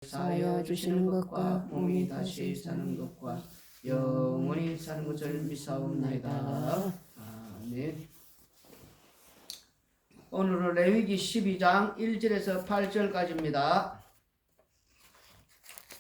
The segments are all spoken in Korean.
사하여 주시는 것과 몸이 다시 사는 것과 영원히 사는 것을 믿사옵나이다. 아멘. 오늘은 레위기 12장 1절에서 8절까지입니다.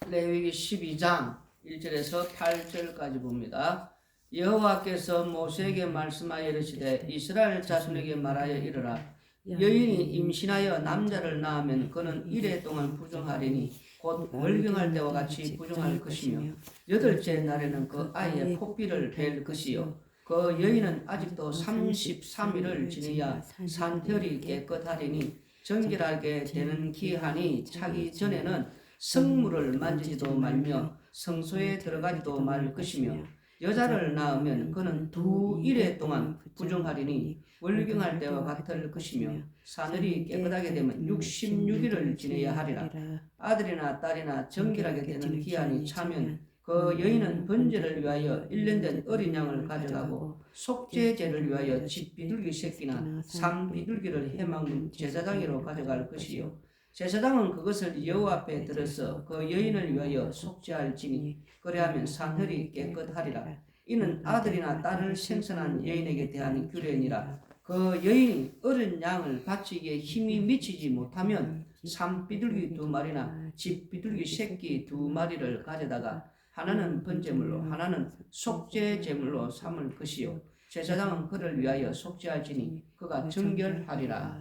레위기 12장 1절에서 8절까지 봅니다. 여호와께서 모세에게 말씀하여 이르시되 이스라엘 자손에게 말하여 이르라. 여인이 임신하여 남자를 낳으면 그는 이래 동안 부정하리니 곧 월경할 때와 같이 부정할 것이며 여덟째 날에는 그 아이의 폭비를 벨 것이요 그 여인은 아직도 33일을 지내야 산털이 깨끗하리니 정결하게 되는 기한이 차기 전에는 성물을 만지지도 말며 성소에 들어가지도 말 것이며 여자를 낳으면 그는 2일에 동안 부정하리니 월경할 때와 같을 것이며 사늘이 깨끗하게 되면 66일을 지내야 하리라. 아들이나 딸이나 정결하게 되는 기한이 차면 그 여인은 번제를 위하여 1년 된 어린 양을 가져가고 속죄제를 위하여 집 비둘기 새끼나 산 비둘기를 해먹는 제사장으로 가져갈 것이요 제사장은 그것을 여호와 앞에 들어서 그 여인을 위하여 속죄할지니 그리하면 산혈이 깨끗하리라. 이는 아들이나 딸을 생선한 여인에게 대한 규례니라. 그 여인이 어린 양을 바치기에 힘이 미치지 못하면 산 비둘기 2마리나 집 비둘기 새끼 2마리를 가져다가 하나는 번제물로 하나는 속죄제물로 삼을 것이요 제사장은 그를 위하여 속죄할지니 그가 정결하리라.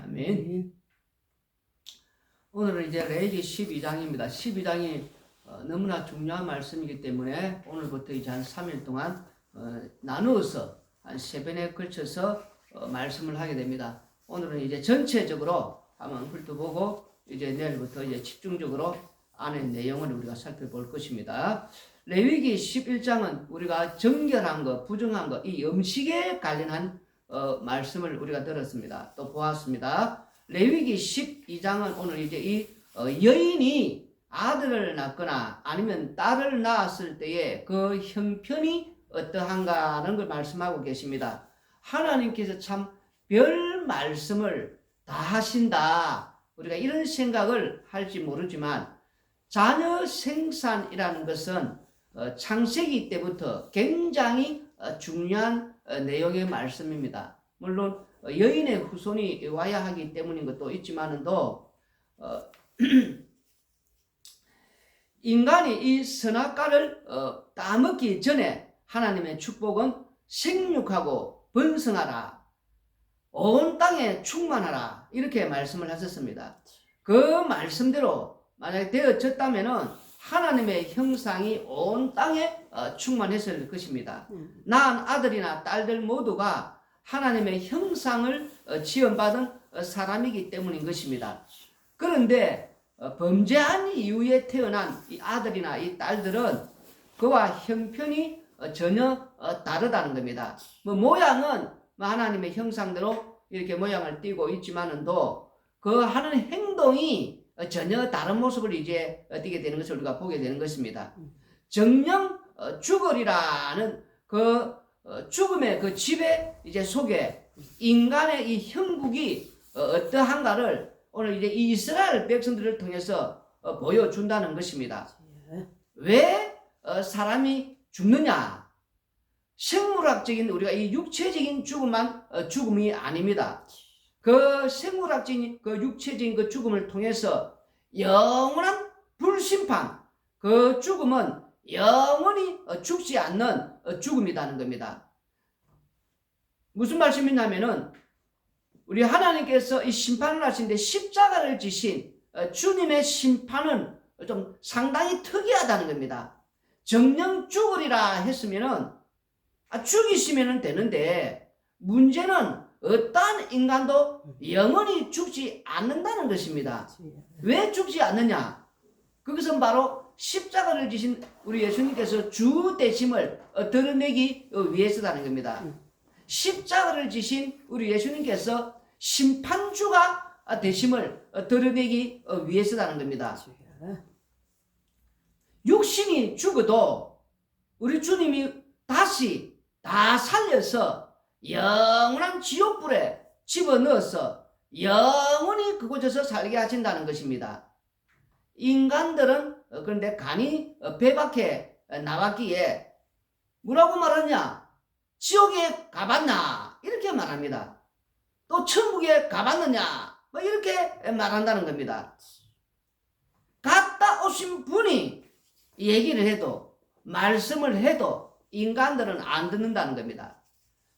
아멘. 오늘은 이제 레위기 12장입니다. 12장이 너무나 중요한 말씀이기 때문에 오늘부터 이제 한 3일 동안 나누어서 한 3번에 걸쳐서 말씀을 하게 됩니다. 오늘은 이제 전체적으로 한번 훑어보고 이제 내일부터 이제 집중적으로 안의 내용을 우리가 살펴볼 것입니다. 레위기 11장은 우리가 정결한 것, 부정한 것, 이 음식에 관련한 말씀을 우리가 들었습니다. 또 보았습니다. 레위기 12장은 오늘 이제 이 여인이 아들을 낳거나 아니면 딸을 낳았을 때에 그 형편이 어떠한가라는 걸 말씀하고 계십니다. 하나님께서 참 별 말씀을 다 하신다. 우리가 이런 생각을 할지 모르지만 자녀 생산이라는 것은 창세기 때부터 굉장히 중요한 내용의 말씀입니다. 물론 여인의 후손이 와야 하기 때문인 것도 있지만은도 인간이 이 선악과를 따먹기 전에 하나님의 축복은 생육하고 번성하라, 온 땅에 충만하라 이렇게 말씀을 하셨습니다. 그 말씀대로 만약에 되어졌다면은 하나님의 형상이 온 땅에 충만했을 것입니다. 낳은 아들이나 딸들 모두가 하나님의 형상을 지원받은 사람이기 때문인 것입니다. 그런데 범죄한 이후에 태어난 이 아들이나 이 딸들은 그와 형편이 전혀 다르다는 겁니다. 모양은 하나님의 형상대로 이렇게 모양을 띠고 있지만은도 그 하는 행동이 전혀 다른 모습을 이제 띠게 되는 것을 우리가 보게 되는 것입니다. 정령 죽으리라는 그 죽음의 그 지배 이제 속에 인간의 이 형국이 어떠한가를 오늘 이제 이스라엘 백성들을 통해서 보여준다는 것입니다. 왜 사람이 죽느냐? 생물학적인 우리가 이 육체적인 죽음만 죽음이 아닙니다. 그 생물학적인 그 육체적인 그 죽음을 통해서 영원한 불심판, 그 죽음은 영원히 죽지 않는 죽음이라는 겁니다. 무슨 말씀이냐면은 우리 하나님께서 이 심판을 하시는데 십자가를 지신 주님의 심판은 좀 상당히 특이하다는 겁니다. 정령 죽으리라 했으면은 죽이시면 되는데 문제는 어떠한 인간도 영원히 죽지 않는다는 것입니다. 왜 죽지 않느냐? 그것은 바로 십자가를 지신 우리 예수님께서 주 되심을 드러내기 위해서라는 겁니다. 십자가를 지신 우리 예수님께서 심판주가 되심을 드러내기 위해서라는 겁니다. 육신이 죽어도 우리 주님이 다시 다 살려서 영원한 지옥불에 집어넣어서 영원히 그곳에서 살게 하신다는 것입니다. 인간들은 그런데 간이 배 밖에 나왔기에 뭐라고 말하냐? 지옥에 가봤나? 이렇게 말합니다. 또 천국에 가봤느냐? 뭐 이렇게 말한다는 겁니다. 갔다 오신 분이 얘기를 해도 말씀을 해도 인간들은 안 듣는다는 겁니다.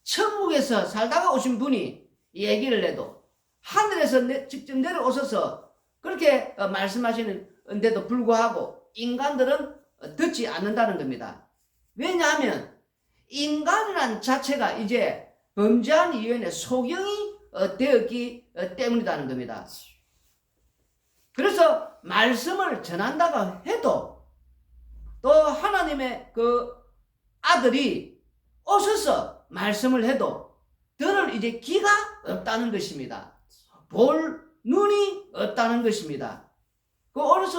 천국에서 살다가 오신 분이 얘기를 해도 하늘에서 직접 내려오셔서 그렇게 말씀하시는데도 불구하고 인간들은 듣지 않는다는 겁니다. 왜냐하면 인간이란 자체가 이제 범죄한 이후에 소경이 되었기 때문이라는 겁니다. 그래서 말씀을 전한다고 해도 또 하나님의 그 아들이 오셔서 말씀을 해도 들을 이제 귀가 없다는 것입니다. 볼 눈이 없다는 것입니다.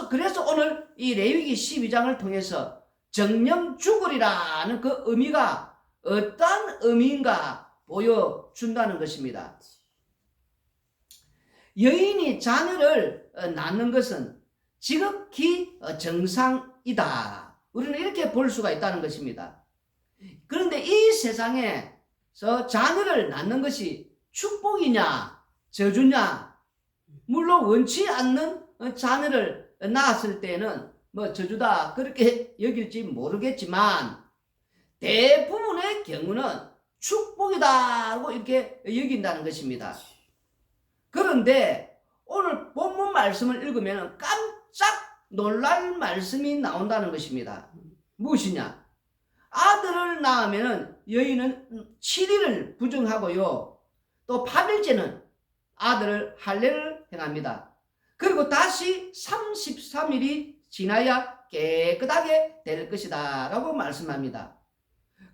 그래서 오늘 이 레위기 12장을 통해서 정령 죽으리라는 그 의미가 어떤 의미인가 보여준다는 것입니다. 여인이 자녀를 낳는 것은 지극히 정상이다. 우리는 이렇게 볼 수가 있다는 것입니다. 그런데 이 세상에서 자녀를 낳는 것이 축복이냐 저주냐, 물론 원치 않는 자녀를 낳았을 때는 뭐 저주다 그렇게 여길지 모르겠지만 대부분의 경우는 축복이다고 이렇게 여긴다는 것입니다. 그런데 오늘 본문 말씀을 읽으면 깜짝 놀랄 말씀이 나온다는 것입니다. 무엇이냐? 아들을 낳으면 여인은 7일을 부정하고요. 또 8일째는 아들을 할례를 행합니다. 그리고 다시 33일이 지나야 깨끗하게 될 것이다 라고 말씀합니다.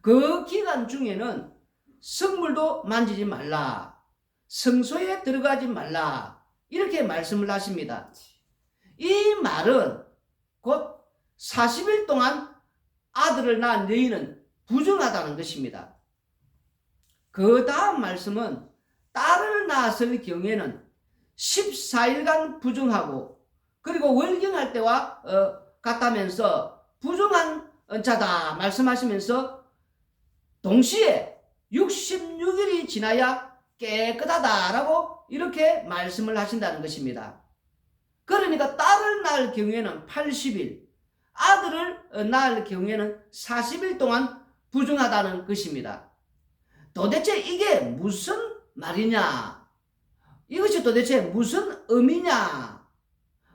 그 기간 중에는 성물도 만지지 말라, 성소에 들어가지 말라 이렇게 말씀을 하십니다. 이 말은 곧 40일 동안 아들을 낳은 여인은 부정하다는 것입니다. 그 다음 말씀은 딸을 낳았을 경우에는 14일간 부정하고 그리고 월경할 때와 같다면서 부정한 자다 말씀하시면서 동시에 66일이 지나야 깨끗하다라고 이렇게 말씀을 하신다는 것입니다. 그러니까 딸을 낳을 경우에는 80일, 아들을 낳을 경우에는 40일 동안 부정하다는 것입니다. 도대체 이게 무슨 말이냐? 이것이 도대체 무슨 의미냐?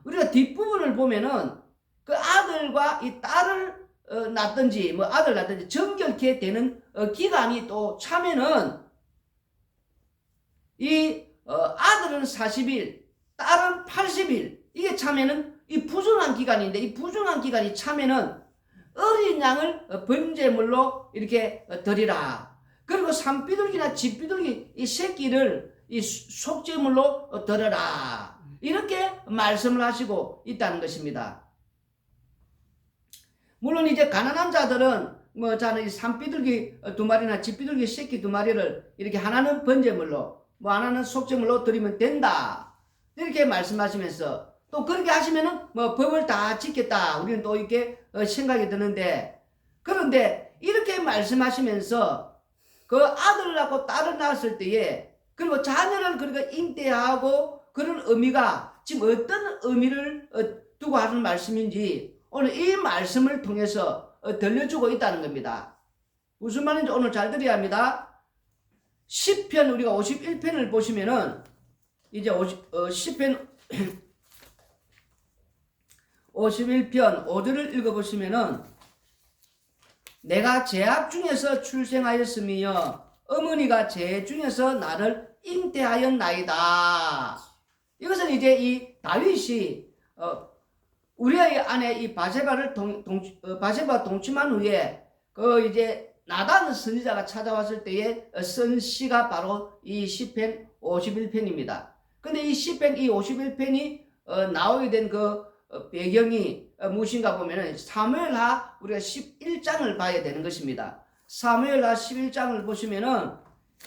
우리가 뒷부분을 보면은 그 아들과 이 딸을 낳든지 뭐 아들 낳든지 정결케 되는 기간이 또 차면은 이 아들은 40일, 딸은 80일 이게 차면은 이 부정한 기간인데 이 부정한 기간이 차면은 어린 양을 번제물로 이렇게 드리라. 그리고 산비둘기나 집비둘기 이 새끼를 이 속죄물로 드려라. 이렇게 말씀을 하시고 있다는 것입니다. 물론 이제 가난한 자들은 뭐 자는 이 산비둘기 2마리나 집비둘기 새끼 2마리를 이렇게 하나는 번제물로 뭐 하나는 속죄물로 드리면 된다. 이렇게 말씀하시면서 또 그렇게 하시면은 뭐 법을 다 지켰다. 우리는 또 이렇게 생각이 드는데 그런데 이렇게 말씀하시면서 그 아들을 낳고 딸을 낳았을 때에 그리고 자녀를 그러니까 잉태하고 그런 의미가 지금 어떤 의미를 두고 하는 말씀인지 오늘 이 말씀을 통해서 들려주고 있다는 겁니다. 무슨 말인지 오늘 잘 들어야 합니다. 시편 우리가 51편을 보시면은 이제 시편 51편 5절을 읽어보시면은 내가 제약 중에서 출생하였으며 어머니가 제 중에서 나를 잉태하였나이다. 이것은 이제 이 다윗이 우리의 아내 이 바세바 동침한 후에 그 이제 나단 선지자가 찾아왔을 때에 쓴 시가 바로 이 시편 51편입니다. 근데 이 시편 이 51편이 나오게 된 그 배경이 무엇인가 보면은 사무엘하 우리가 11장을 봐야 되는 것입니다. 사무엘하 11장을 보시면은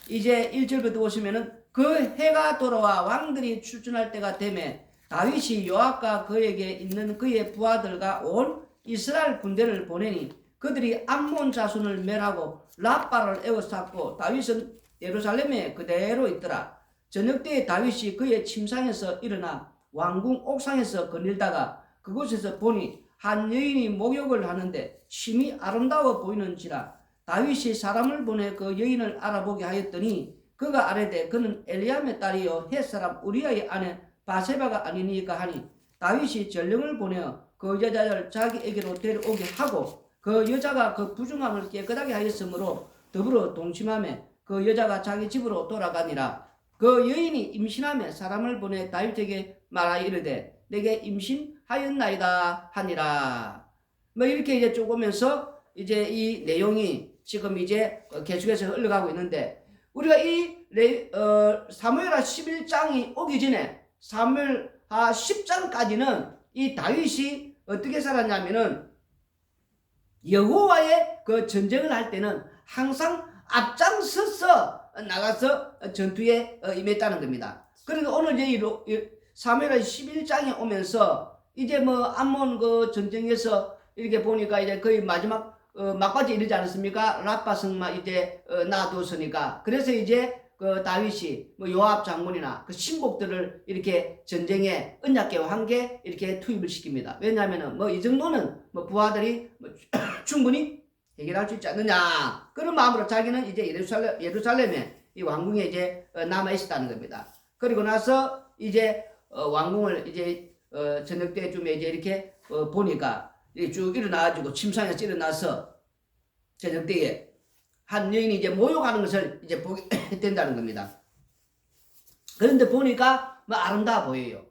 이제 1절부터 보시면은 그 해가 돌아와 왕들이 출전할 때가 되매 다윗이 요압과 그에게 있는 그의 부하들과 온 이스라엘 군대를 보내니 그들이 암몬 자손을 멸하고 라빠를 에워쌌고 다윗은 예루살렘에 그대로 있더라. 저녁때에 다윗이 그의 침상에서 일어나 왕궁 옥상에서 거닐다가 그곳에서 보니 한 여인이 목욕을 하는데 심히 아름다워 보이는지라 다윗이 사람을 보내 그 여인을 알아보게 하였더니 그가 아뢰되 그는 엘리암의 딸이요 헷사람 우리아의 아내 바세바가 아니니까 하니 다윗이 전령을 보내어 그 여자를 자기에게로 데려오게 하고 그 여자가 그 부중함을 깨끗하게 하였으므로 더불어 동침하며 그 여자가 자기 집으로 돌아가니라. 그 여인이 임신하며 사람을 보내 다윗에게 말하여 이르되 내게 임신하였나이다 하니라. 뭐 이렇게 이제 쭉 오면서 이제 이 내용이 지금 이제 계속해서 흘러가고 있는데 우리가 이 사무엘하 11장이 오기 전에 사무엘하 10장까지는 이 다윗이 어떻게 살았냐면은 여호와의 그 전쟁을 할 때는 항상 앞장서서 나가서 전투에 임했다는 겁니다. 그리고 오늘 이제 사무엘하 11장에 오면서 이제 뭐 암몬 그 전쟁에서 이렇게 보니까 이제 거의 마지막 막바지에 이르지 않았습니까? 라빠 성마 이제 놔뒀으니까 그래서 이제 그 다윗이 뭐 요압 장군이나 그 신복들을 이렇게 전쟁에 언약궤와 함께 이렇게 투입을 시킵니다. 왜냐하면은 뭐 이 정도는 뭐 부하들이 뭐 충분히 해결할 수 있지 않느냐 그런 마음으로 자기는 이제 예루살렘에 이 왕궁에 이제 남아 있었다는 겁니다. 그리고 나서 이제 왕궁을 이제 저녁 때쯤에 이제 이렇게 보니까 쭉 일어나가지고 침상에서 일어나서 저녁 때에 한 여인이 이제 모욕하는 것을 이제 보게 된다는 겁니다. 그런데 보니까 뭐 아름다워 보여요.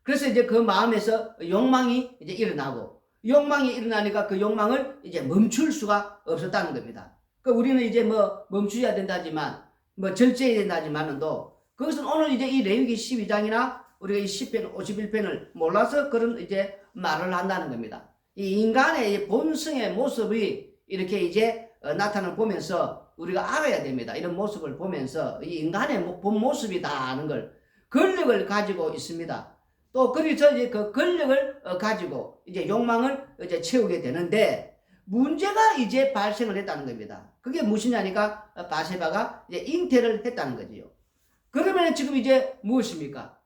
그래서 이제 그 마음에서 욕망이 이제 일어나고 욕망이 일어나니까 그 욕망을 이제 멈출 수가 없었다는 겁니다. 그 우리는 이제 뭐 멈추어야 된다지만 뭐 절제해야 된다지만은도 그것은 오늘 이제 이 레위기 12장이나 우리가 이 10편 51편을 몰라서 그런 이제 말을 한다는 겁니다. 이 인간의 본성의 모습이 이렇게 이제 나타나는 보면서 우리가 알아야 됩니다. 이런 모습을 보면서 이 인간의 본 모습이다 하는 걸 권력을 가지고 있습니다. 또 그래서 이제 그 권력을 가지고 이제 욕망을 이제 채우게 되는데 문제가 이제 발생을 했다는 겁니다. 그게 무엇이냐니까 바세바가 이제 잉태를 했다는 거지요. 그러면 지금 이제 무엇입니까?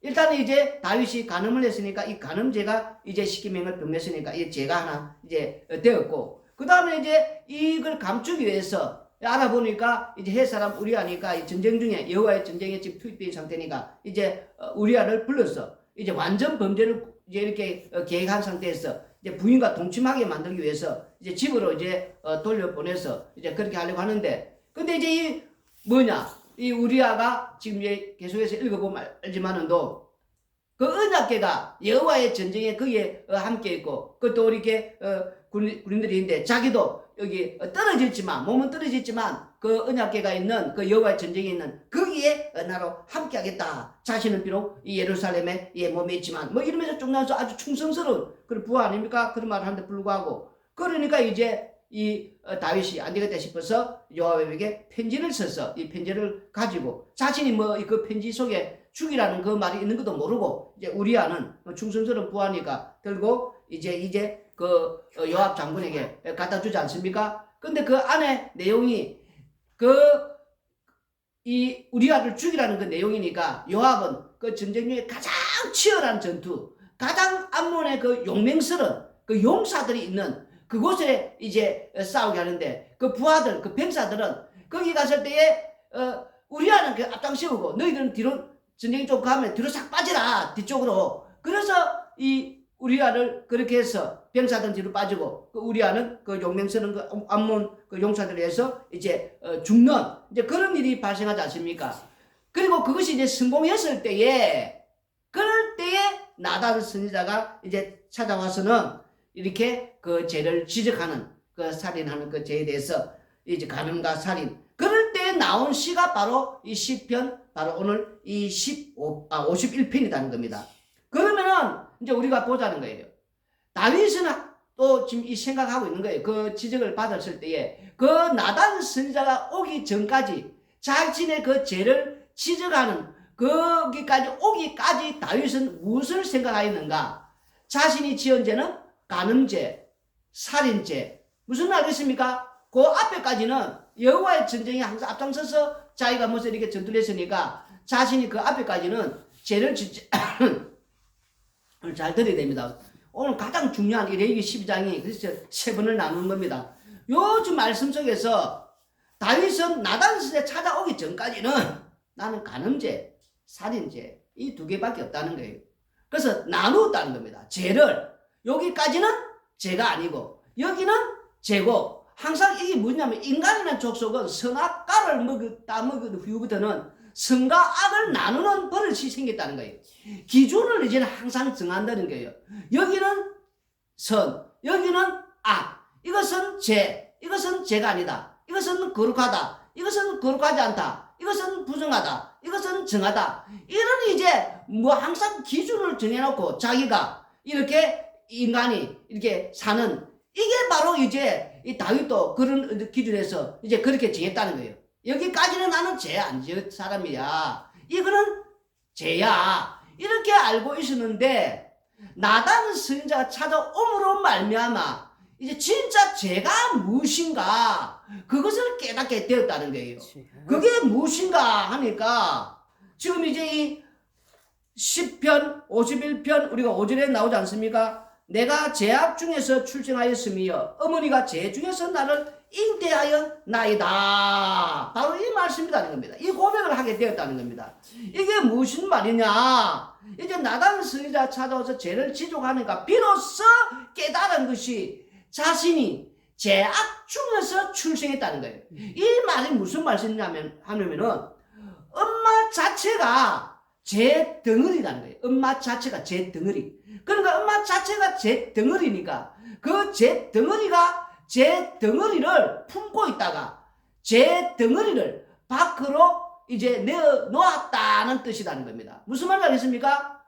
일단 이제 다윗이 간음을 했으니까 이 간음죄가 이제 십계명을 범했으니까 이 죄가 하나 이제 되었고 그 다음에 이제 이걸 감추기 위해서 알아보니까 이제 헷사람 우리아니까 이 전쟁 중에 여호와의 전쟁에 지금 투입된 상태니까 이제 우리아를 불러서 이제 완전 범죄를 이제 이렇게 계획한 상태에서 이제 부인과 동침하게 만들기 위해서 이제 집으로 이제 돌려보내서 이제 그렇게 하려고 하는데 근데 이제 이 뭐냐 이 우리아가 지금 이제 계속해서 읽어보면 알지만은도 그 언약궤가 여호와의 전쟁에 거기에 함께 있고 그것도 이렇게 군인들이 있는데 자기도 여기 떨어졌지만 몸은 떨어졌지만 그 언약궤가 있는 그 여호와의 전쟁에 있는 거기에 나로 함께 하겠다. 자신은 비록 이 예루살렘에 몸에 있지만 뭐 이러면서 쭉 나와서 아주 충성스러운 그런 부하 아닙니까? 그런 말을 하는데 불구하고 그러니까 이제 이 다윗이 안 되겠다 싶어서 요압에게 편지를 써서 이 편지를 가지고 자신이 뭐 그 편지 속에 죽이라는 그 말이 있는 것도 모르고 이제 우리아는 충성스러운 부하니까 들고 이제 그 요압 장군에게 갖다 주지 않습니까? 근데 그 안에 내용이 이 우리아를 죽이라는 그 내용이니까 요압은 그 전쟁 중에 가장 치열한 전투, 가장 암몬의 그 용맹스러운 그 용사들이 있는 그곳에 이제 싸우게 하는데 그 부하들, 그 병사들은 거기 갔을 때에 우리아는 그 앞장 세우고 너희들은 뒤로 전쟁 쪽 가면 뒤로 싹 빠지라 뒤쪽으로. 그래서 이 우리아를 그렇게 해서 병사들 뒤로 빠지고 그 우리아는 그 용맹스러운 그 암몬 그 용사들에 의해서 이제 죽는 이제 그런 일이 발생하지 않습니까? 그리고 그것이 이제 성공했을 때에 그럴 때에 나단 선지자가 이제 찾아와서는 이렇게 그 죄를 지적하는 그 살인하는 그 죄에 대해서 이제 간음과 살인 그럴 때 나온 시가 바로 이 시편 바로 오늘 이 51편이라는 겁니다. 그러면은 이제 우리가 보자는 거예요. 다윗은 또 지금 이 생각하고 있는 거예요. 그 지적을 받았을 때에 그 나단 선지자가 오기 전까지 자신의 그 죄를 지적하는 거기까지 오기까지 다윗은 무엇을 생각하였는가? 자신이 지은 죄는 간음죄, 살인죄. 무슨 말이겠습니까? 그 앞에까지는 여호와의 전쟁에 항상 앞장서서 자기가 무슨 이렇게 전투를 했으니까 자신이 그 앞에까지는 죄를 짓지 잘 들어야 됩니다. 오늘 가장 중요한 이 레위기 12장이 그래서 세 번을 나눈 겁니다. 요즘 말씀 속에서 다윗은 나단스에 찾아오기 전까지는 나는 간음죄, 살인죄 이 두 개밖에 없다는 거예요. 그래서 나누었다는 겁니다. 죄를 여기까지는 죄가 아니고 여기는 죄고 항상 이게 뭐냐면 인간이라는 족속은 선악과를 먹었다 먹은 후부터는 선과 악을 나누는 버릇이 생겼다는 거예요. 기준을 이제는 항상 정한다는 거예요. 여기는 선, 여기는 악, 이것은 죄, 이것은 죄가 아니다. 이것은 거룩하다. 이것은 거룩하지 않다. 이것은 부정하다. 이것은 정하다. 이런 이제 뭐 항상 기준을 정해놓고 자기가 이렇게 인간이 이렇게 사는 이게 바로 이제 이 다윗도 그런 기준에서 이제 그렇게 정했다는 거예요. 여기까지는 나는 죄 안 지은 사람이야. 이거는 죄야. 이렇게 알고 있었는데 나단 선지자가 찾아옴으로 말미암아 이제 진짜 죄가 무엇인가 그것을 깨닫게 되었다는 거예요. 그게 무엇인가 하니까 지금 이제 이 10편 51편 우리가 5절에 나오지 않습니까? 내가 죄악 중에서 출생하였으며 어머니가 죄 중에서 나를 잉태하여 나이다. 바로 이 말씀이라는 겁니다. 이 고백을 하게 되었다는 겁니다. 이게 무슨 말이냐? 이제 나단 선지자 찾아와서 죄를 지적하니까 비로소 깨달은 것이 자신이 죄악 중에서 출생했다는 거예요. 이 말이 무슨 말씀이냐면 하면은 엄마 자체가 죄 덩어리라는 거예요. 엄마 자체가 죄 덩어리. 그러니까 엄마 자체가 죄 덩어리니까 그 죄 덩어리가 죄 덩어리를 품고 있다가 죄 덩어리를 밖으로 이제 내어놓았다는 뜻이라는 겁니다. 무슨 말을 하겠습니까?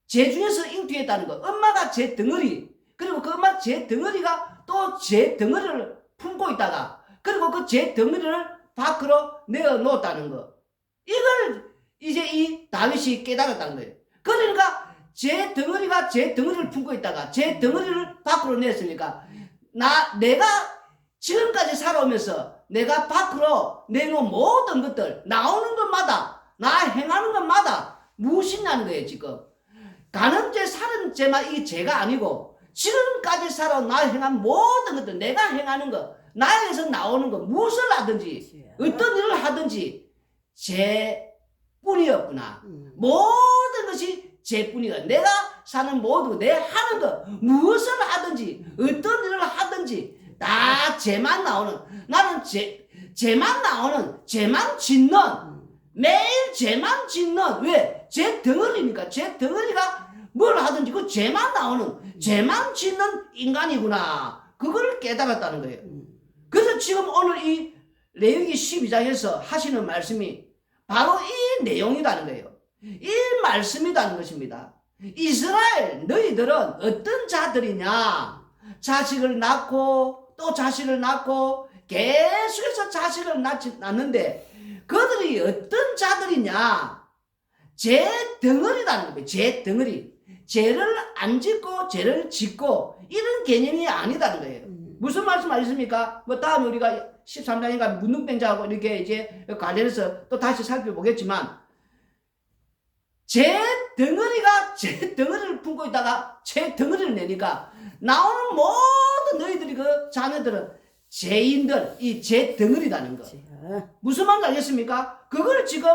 죄 중에서 잉태했다는 거. 엄마가 죄 덩어리 그리고 그 엄마 죄 덩어리가 또 죄 덩어리를 품고 있다가 그리고 그 죄 덩어리를 밖으로 내어놓았다는 거. 이걸 이제 이 다윗이 깨달았다는 거예요. 그러니까 제 덩어리가 제 덩어리를 품고 있다가 제 덩어리를 밖으로 냈으니까 내가 지금까지 살아오면서 내가 밖으로 내놓은 모든 것들 나오는 것마다 나 행하는 것마다 무엇이냐는 거예요. 지금 간음죄 살인죄만 이 죄가 아니고 지금까지 살아온 나 행한 모든 것들 내가 행하는 것 나에게서 나오는 것 무엇을 하든지 어떤 일을 하든지 죄뿐이었구나. 모든 것이 죄뿐이다. 내가 사는 모든 내 하는 것 무엇을 하든지 어떤 일을 하든지 다 죄만 나오는 나는 죄만 나오는 죄만 짓는 매일 죄만 짓는 왜? 죄 덩어리니까 죄 덩어리가 뭘 하든지 그 죄만 나오는 죄만 짓는 인간이구나. 그걸 깨달았다는 거예요. 그래서 지금 오늘 이 레위기 12장에서 하시는 말씀이 바로 이 내용이라는 거예요. 이 말씀이라는 것입니다. 이스라엘 너희들은 어떤 자들이냐? 자식을 낳고 또 자식을 낳고 계속해서 자식을 낳는데 그들이 어떤 자들이냐? 죄 덩어리라는 겁니다. 죄 덩어리. 죄를 안 짓고 죄를 짓고 이런 개념이 아니다는 거예요. 무슨 말씀 아십니까? 뭐 다음에 우리가 13장인가 문둥병자하고 이렇게 이제 관련해서 또 다시 살펴보겠지만 제 덩어리가 제 덩어리를 품고 있다가 제 덩어리를 내니까 나오는 모든 너희들이 그 자녀들은 죄인들 이 제 덩어리라는 거. 무슨 말인지 알겠습니까? 그걸 지금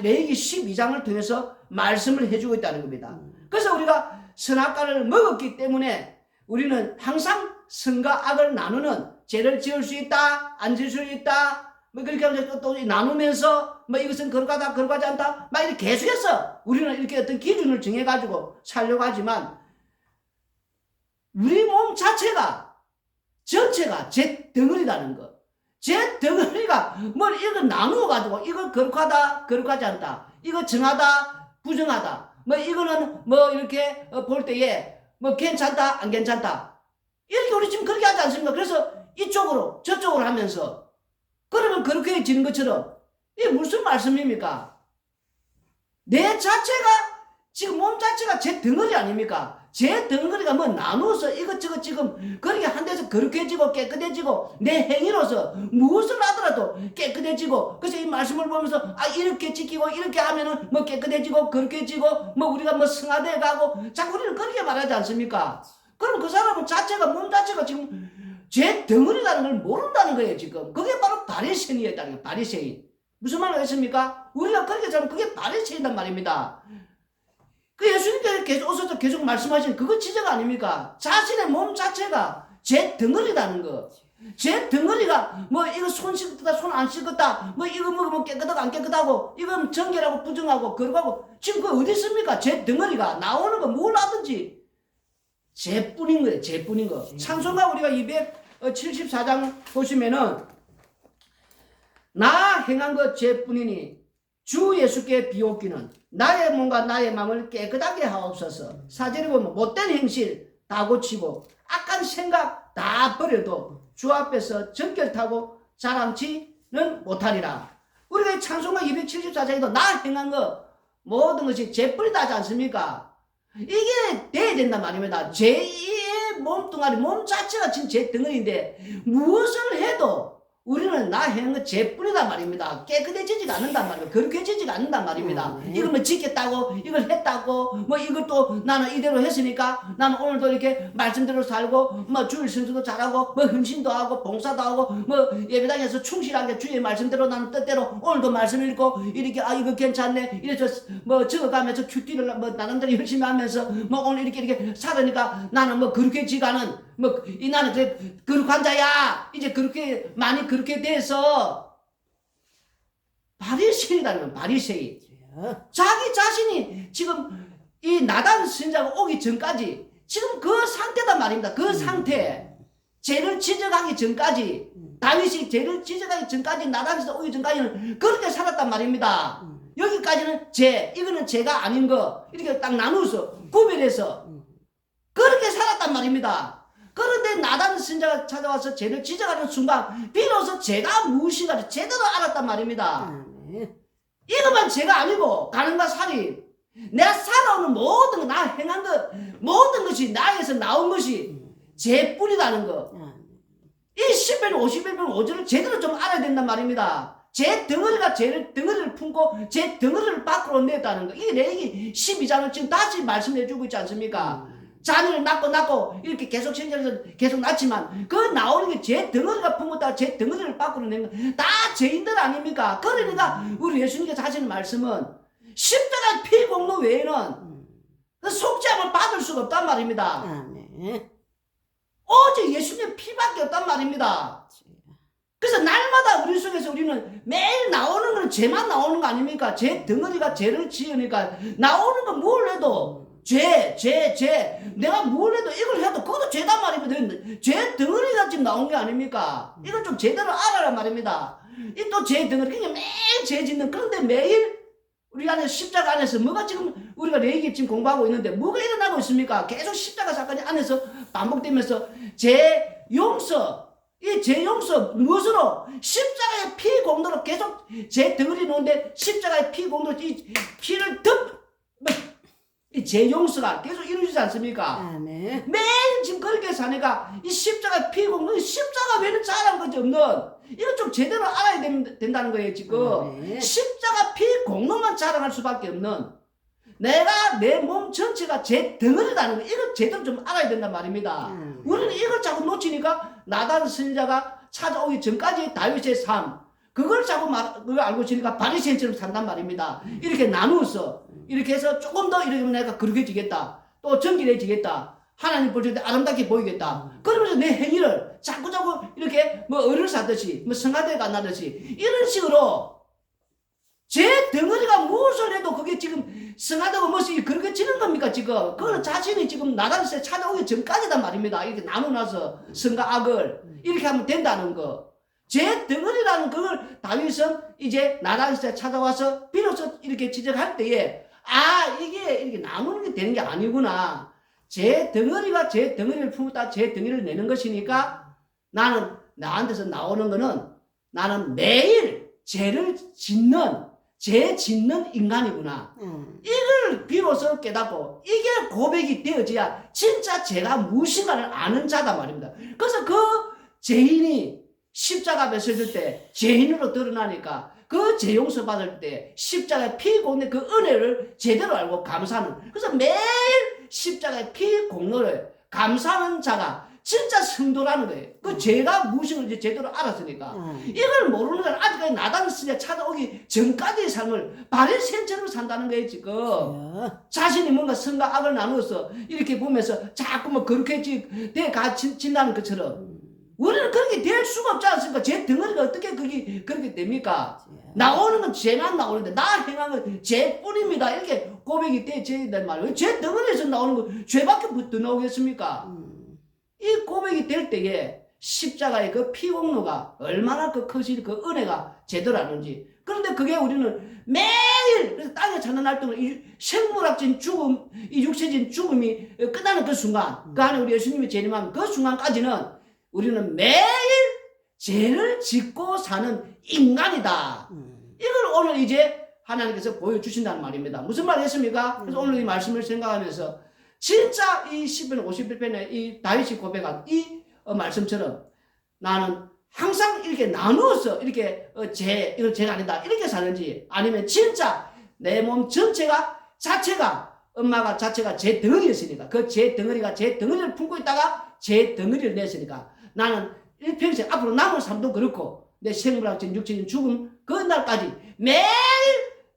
레위기 12장을 통해서 말씀을 해주고 있다는 겁니다. 그래서 우리가 선악과를 먹었기 때문에 우리는 항상 선과 악을 나누는 죄를 지을 수 있다, 안 지을 수 있다, 뭐 그렇게 하면서 또 나누면서 뭐 이것은 거룩하다, 거룩하지 않다, 막 이렇게 계속해서 우리는 이렇게 어떤 기준을 정해가지고 살려고 하지만 우리 몸 자체가 전체가 죄 덩어리라는 거. 죄 덩어리가 뭘 이거 나누어가지고 이거 거룩하다, 거룩하지 않다, 이거 정하다, 부정하다, 뭐 이거는 뭐 이렇게 볼 때에 뭐 괜찮다, 안 괜찮다. 이렇게 우리 지금 그렇게 하지 않습니까? 그래서 이쪽으로 저쪽으로 하면서 그러면 그렇게 지는 것처럼 이게 무슨 말씀입니까? 내 자체가 지금 몸 자체가 제 덩어리 아닙니까? 제 덩어리가 뭐 나누어서 이것저것 지금 그렇게 한 데서 거룩해지고 깨끗해지고 내 행위로서 무엇을 하더라도 깨끗해지고 그래서 이 말씀을 보면서 아 이렇게 지키고 이렇게 하면은 뭐 깨끗해지고 거룩해지고 뭐 우리가 뭐 성화돼 가고 자꾸 우리는 그렇게 말하지 않습니까? 그럼 그 사람은 자체가 몸 자체가 지금 제 덩어리라는 걸 모른다는 거예요 지금. 그게 바로 바리새인이었다는 거예요. 바리새인. 무슨 말을 했습니까? 우리가 그렇게 하면 그게 바리새인단 말입니다. 그 예수님께서 계속 오셔서 계속 말씀하신 그거 지적 아닙니까? 자신의 몸 자체가 제 덩어리라는 거. 제 덩어리가 뭐 이거 손 씻었다 손 안 씻었다 뭐 이거 뭐 깨끗하고 안 깨끗하고 이건 정결하고 부정하고 거룩하고 지금 그 어디 있습니까? 제 덩어리가 나오는 거 뭘 하든지 제뿐인 거예요. 제뿐인 거. 찬송가 우리가 274장 보시면은 나 행한 것 제뿐이니 주 예수께 비옵기는 나의 몸과 나의 마음을 깨끗하게 하옵소서. 사절에 보면 못된 행실 다 고치고 악한 생각 다 버려도 주 앞에서 정결타고 자랑치는 못하리라. 우리가 찬송가 274장에도 나 행한 것 모든 것이 제뿐이다 하지 않습니까? 이게 돼야 된단 말입니다. 제2의 몸뚱아리 몸 자체가 지금 제 덩어리인데 무엇을 해도 우리는 나 행한 것 제뿐이단 말입니다. 깨끗해지지가 않는단 말입니다. 거룩해지지가 않는단 말입니다. 이걸 뭐 지켰다고 이걸 했다고 뭐 이걸 또 나는 이대로 했으니까 나는 오늘도 이렇게 말씀대로 살고 뭐 주일 성수도 잘하고 뭐 헌신도 하고 봉사도 하고 뭐 예배당에서 충실하게 주의 말씀대로 나는 뜻대로 오늘도 말씀 읽고 이렇게 아 이거 괜찮네 이래서 뭐 적어가면서 큐티를 뭐 나름대로 열심히 하면서 뭐 오늘 이렇게 살으니까 나는 뭐 거룩해지가 않은 뭐 이 나는 그래 거룩한 자야 이제 그렇게 많이 그렇게 돼서 바리새인이라는 건 바리새인. 자기 자신이 지금 이 나단 선지자가 오기 전까지 지금 그 상태단 말입니다. 그 상태 죄를 지적하기 전까지 다윗이 죄를 지적하기 전까지 나단에서 오기 전까지는 그렇게 살았단 말입니다. 여기까지는 죄 이거는 죄가 아닌 거 이렇게 딱 나누어서 구별해서 그렇게 살았단 말입니다. 그런데 나단 선지자가 찾아와서 죄를 지적하는 순간 비로소 죄가 무엇인가를 제대로 알았단 말입니다. 이것만 죄가 아니고 가늠과 살인 내가 살아오는 모든 거 나 행한 것 모든 것이 나에서 나온 것이 죄뿐이라는 거. 이 10편 51편 5절을 제대로 좀 알아야 된단 말입니다. 제 덩어리가 죄를 덩어리를 품고 제 덩어리를 밖으로 냈다는 거. 이게 레위기 12장을 지금 다시 말씀해 주고 있지 않습니까? 자녀를 낳고 이렇게 계속 생겨서 계속 낳지만 그 나오는 게 제 덩어리가 품었다가 제 덩어리를 밖으로 낸 거 다 죄인들 아닙니까? 그러니까 우리 예수님께서 하시는 말씀은 십자가 피 공로 외에는 그 속죄함을 받을 수가 없단 말입니다. 오직 예수님의 피밖에 없단 말입니다. 그래서 날마다 우리 속에서 우리는 매일 나오는 건 죄만 나오는 거 아닙니까? 제 덩어리가 죄를 지으니까 나오는 건 뭘 해도 죄. 내가 뭘 해도 이걸 해도 그것도 죄단 말입니다. 죄 덩어리가 지금 나온 게 아닙니까? 이걸 좀 제대로 알아라 말입니다. 이 또 죄 덩어리, 그냥 매일 죄 짓는, 그런데 매일 우리 안에 십자가 안에서 뭐가 지금 우리가 레위기 지금 공부하고 있는데 뭐가 일어나고 있습니까? 계속 십자가 사건이 안에서 반복되면서 죄 용서, 이 죄 용서 무엇으로? 십자가의 피 공로로 계속 죄 덩어리 놓는데 십자가의 피 공로로 이 피를 이 죄 용서가 계속 이루어지지 않습니까? 매일 지금 그렇게 사니까 이 십자가 피 공로, 십자가 외에는 잘한 것이 없는 이거 좀 제대로 알아야 된다는 거예요 지금. 십자가 피 공로만 자랑할 수밖에 없는 내가 내 몸 전체가 제 덩어리라는 거 이걸 제대로 좀 알아야 된단 말입니다. 우리는 이걸 자꾸 놓치니까 나단 선지자가 찾아오기 전까지 다윗의 삶 그걸 자꾸 그걸 알고 있으니까 바리새인처럼 산단 말입니다. 이렇게 나누어서 이렇게 해서 조금 더 이러면 내가 거룩해지겠다. 또 정결해지겠다. 하나님 볼 때 아름답게 보이겠다. 그러면서 내 행위를 자꾸 이렇게 뭐 어를 사듯이 뭐 성가대에 간다듯이 이런 식으로 제 덩어리가 무엇을 해도 그게 지금 성하다고 무엇이 그렇게 지는 겁니까 지금? 그거는 자신이 지금 나단에서 찾아오기 전까지단 말입니다. 이렇게 나누나서 성과 악을 이렇게 하면 된다는 거. 제 덩어리라는 그걸 다윗은 이제 나단에서 찾아와서 비로소 이렇게 지적할 때에 이게 이렇게 나누는 게 되는 게 아니구나. 제 덩어리가 제 덩어리를 품었다 제 덩어리를 내는 것이니까 나는 나한테서 나오는 거는 나는 매일 죄를 짓는 죄 짓는 인간이구나. 이걸 비로소 깨닫고 이게 고백이 되어져야 진짜 제가 무엇인가를 아는 자다 말입니다. 그래서 그 죄인이 십자가 앞에 섰을 때 죄인으로 드러나니까 그 죄 용서 받을 때 십자가의 피 공로의 그 은혜를 제대로 알고 감사하는, 그래서 매일 십자가의 피 공로를 감사하는 자가 진짜 성도라는 거예요. 그 죄가 무엇인지 제대로 알았으니까. 이걸 모르는 건 아직까지 나단 스냐 찾아오기 전까지의 삶을 바리새인처럼 산다는 거예요. 지금 자신이 뭔가 선과 악을 나누어서 이렇게 보면서 자꾸 뭐 그렇게 돼가 진다는 것처럼 우리는 그렇게 될 수가 없지 않습니까? 제 덩어리가 어떻게 그렇게 됩니까? 나오는 건 죄만 나오는데 나 행한 건 죄뿐입니다. 이렇게 고백이 되어야 말이에요. 죄 덩어리에서 나오는 건 죄밖에 더 나오겠습니까? 이 고백이 될 때에 십자가의 그 피공로가 얼마나 그 크시, 그 은혜가 제대로 아는지. 그런데 그게 우리는 매일, 그래서 땅에 찾는 활동을 이 생물학적인 죽음, 이 육체적인 죽음이 끝나는 그 순간, 그 안에 우리 예수님이 재림하는 그 순간까지는 우리는 매일 죄를 짓고 사는 인간이다. 이걸 오늘 이제 하나님께서 보여주신다는 말입니다. 무슨 말이었습니까? 그래서 오늘 이 말씀을 생각하면서 진짜 이 시편 51편의 이 다윗이 고백한 이 말씀처럼 나는 항상 이렇게 나누어서 이렇게 이건 죄가 아니다 이렇게 사는지, 아니면 진짜 내 몸 전체가 자체가 엄마가 자체가 제 덩어리였으니까 그 제 덩어리가 제 덩어리를 품고 있다가 제 덩어리를 냈으니까 나는 일평생 앞으로 남은 삶도 그렇고 내 생물학적인 육체적인 죽음 그 날까지 매일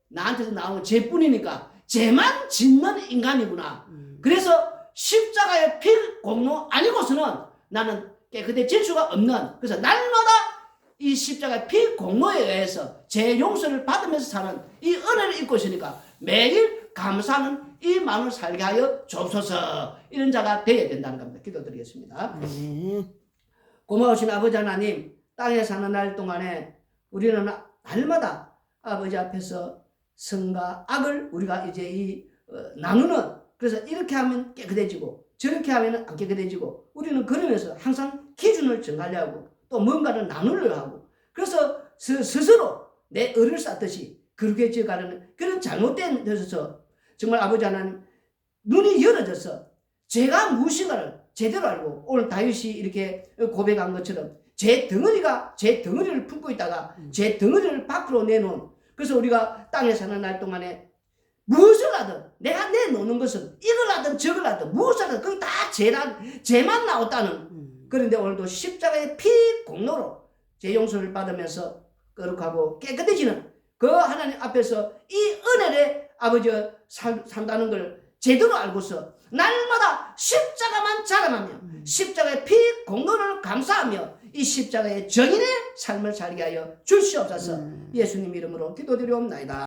나한테서 나오는 죄뿐이니까 죄만 짓는 인간이구나. 그래서 십자가의 피 공로 아니고서는 나는 깨끗해질 수가 없는, 그래서 날마다 이 십자가의 피 공로에 의해서 죄 용서를 받으면서 사는 이 은혜를 입고 있으니까 매일 감사하는 이 마음을 살게 하여 주옵소서. 이런 자가 되어야 된다는 겁니다. 기도드리겠습니다. 고마우신 아버지 하나님, 땅에 사는 날 동안에 우리는 날마다 아버지 앞에서 선과 악을 우리가 이제 나누는, 그래서 이렇게 하면 깨끗해지고 저렇게 하면 안 깨끗해지고 우리는 그러면서 항상 기준을 정하려고 또 뭔가를 나누려고 하고, 그래서 스스로 내 을을 쌓듯이 그렇게 지어가는 그런 잘못된 데서 정말 아버지 하나님 눈이 열어져서 제가 무엇인가를 제대로 알고, 오늘 다윗이 이렇게 고백한 것처럼 제 덩어리를 품고 있다가 제 덩어리를 밖으로 내놓은, 그래서 우리가 땅에 사는 날 동안에 무엇을 하든 내가 내놓는 것은 이걸 하든 저걸 하든 무엇을 하든 그게 다 죄만 나왔다는, 그런데 오늘도 십자가의 피 공로로 죄 용서를 받으면서 거룩하고 깨끗해지는 그 하나님 앞에서 이 은혜를 아버지 산다는 걸 제대로 알고서 날마다 십자가만 자랑하며 십자가의 피 공로를 감사하며 이 십자가의 정인의 삶을 살게 하여 주시옵소서. 예수님 이름으로 기도드리옵나이다.